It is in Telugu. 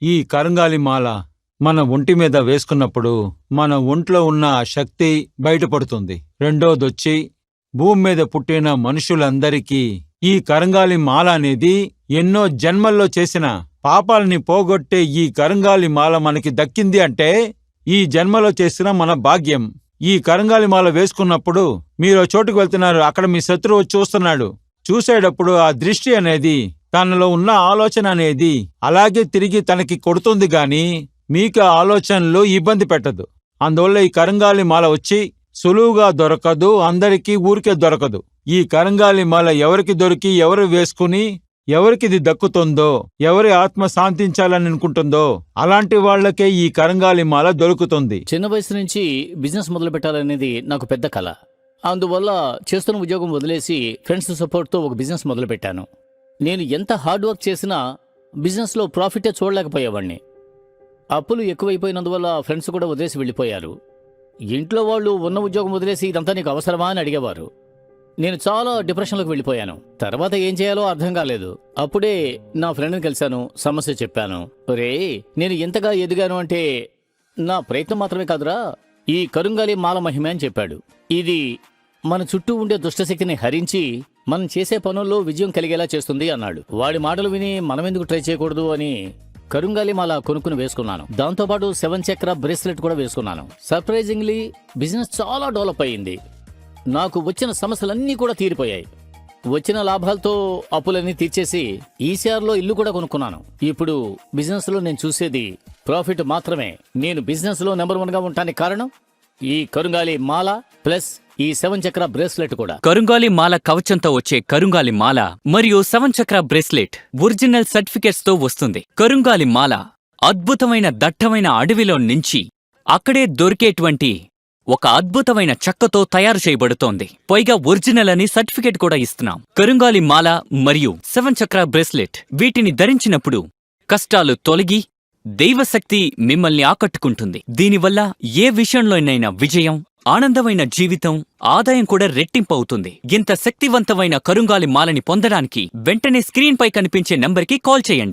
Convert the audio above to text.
ఈ కరంగాలి మాల మన ఒంటి మీద వేసుకున్నప్పుడు మన ఒంట్లో ఉన్న శక్తి బయటపడుతుంది. రెండోదొచ్చి భూమి మీద పుట్టిన మనుషులందరికీ ఈ కరంగాలి మాల అనేది ఎన్నో జన్మల్లో చేసిన పాపాలని పోగొట్టే ఈ కరంగాలి మాల మనకి దక్కింది అంటే ఈ జన్మలో చేసిన మన భాగ్యం. ఈ కరంగాలి మాల వేసుకున్నప్పుడు మీరు చోటుకు వెళ్తున్నారు, అక్కడ మీ శత్రువు చూస్తున్నాడు. చూసేటప్పుడు ఆ దృష్టి అనేది, తనలో ఉన్న ఆలోచన అనేది అలాగే తిరిగి తనకి కొడుతుంది గాని మీకు ఆ ఆలోచనలు ఇబ్బంది పెట్టదు. అందువల్ల ఈ కరంగాలి మాల వచ్చి సులువుగా దొరకదు, అందరికీ ఊరికే దొరకదు. ఈ కరంగాలి మాల ఎవరికి దొరికి ఎవరు వేసుకుని ఎవరికిది దక్కుతుందో, ఎవరి ఆత్మ శాంతించాలని అనుకుంటుందో అలాంటి వాళ్లకే ఈ కరంగాలి మాల దొరుకుతుంది. చిన్న వయసు నుంచి బిజినెస్ మొదలు పెట్టాలనేది నాకు పెద్ద కల. అందువల్ల చేస్తున్న ఉద్యోగం వదిలేసి ఫ్రెండ్స్ సపోర్ట్తో ఒక బిజినెస్ మొదలు పెట్టాను. నేను ఎంత హార్డ్ వర్క్ చేసినా బిజినెస్లో ప్రాఫిటే చూడలేకపోయేవాడిని. అప్పులు ఎక్కువైపోయినందువల్ల ఫ్రెండ్స్ కూడా వదిలేసి వెళ్ళిపోయారు. ఇంట్లో వాళ్ళు ఉన్న ఉద్యోగం వదిలేసి ఇదంతా నీకు అవసరమా అని అడిగేవారు. నేను చాలా డిప్రెషన్లోకి వెళ్ళిపోయాను. తర్వాత ఏం చేయాలో అర్థం కాలేదు. అప్పుడే నా ఫ్రెండ్ని కలిశాను, సమస్య చెప్పాను. రే, నేను ఎంతగా ఎదిగాను అంటే నా ప్రయత్నం మాత్రమే కాదురా, ఈ కరంగాలి మాల మహిమ అని చెప్పాడు. ఇది మన చుట్టూ ఉండే దుష్టశక్తిని హరించి మనం చేసే పనుల్లో విజయం కలిగేలా చేస్తుంది అన్నాడు. వాడి మాటలు విని మనమెందుకు ట్రై చేయకూడదు అని కరంగాలి మాల కొనుక్కుని వేసుకున్నాను. దాంతోపాటు 7 చక్ర బ్రేస్లెట్ కూడా వేసుకున్నాను. సర్ప్రైజింగ్లీ బిజినెస్ చాలా డెవలప్ అయ్యింది. నాకు వచ్చిన సమస్యలన్నీ కూడా తీరిపోయాయి. వచ్చిన లాభాలతో అప్పులన్నీ తీర్చేసి ఈసీఆర్లో ఇల్లు కూడా కొనుక్కున్నాను. ఇప్పుడు బిజినెస్లో నేను చూసేది ప్రాఫిట్ మాత్రమే. నేను బిజినెస్లో నెంబర్ 1గా ఉండటానికి కారణం ఈ కరంగాలి మాల ప్లస్ ఈ 7 చక్ర బ్రేస్లెట్ కూడా. కరంగాలి మాల కవచంతో వచ్చే కరంగాలి మాల మరియు 7 చక్ర బ్రేస్లెట్ ఒరిజినల్ సర్టిఫికెట్స్ తో వస్తుంది. కరంగాలి మాల అద్భుతమైన దట్టమైన అడవిలో నుంచి అక్కడే దొరికేటువంటి ఒక అద్భుతమైన చెక్కతో తయారు చేయబడుతోంది. పైగా ఒరిజినల్ అని సర్టిఫికెట్ కూడా ఇస్తున్నాం. కరంగాలి మాల మరియు 7 చక్ర బ్రేస్లెట్ వీటిని ధరించినప్పుడు కష్టాలు తొలగి దైవశక్తి మిమ్మల్ని ఆకట్టుకుంటుంది. దీనివల్ల ఏ విషయంలోనైనా విజయం, ఆనందమైన జీవితం, ఆదాయం కూడా రెట్టింపు అవుతుంది. ఇంత శక్తివంతమైన కరంగాలి మాలని పొందడానికి వెంటనే స్క్రీన్ పై కనిపించే నంబర్కి కాల్ చేయండి.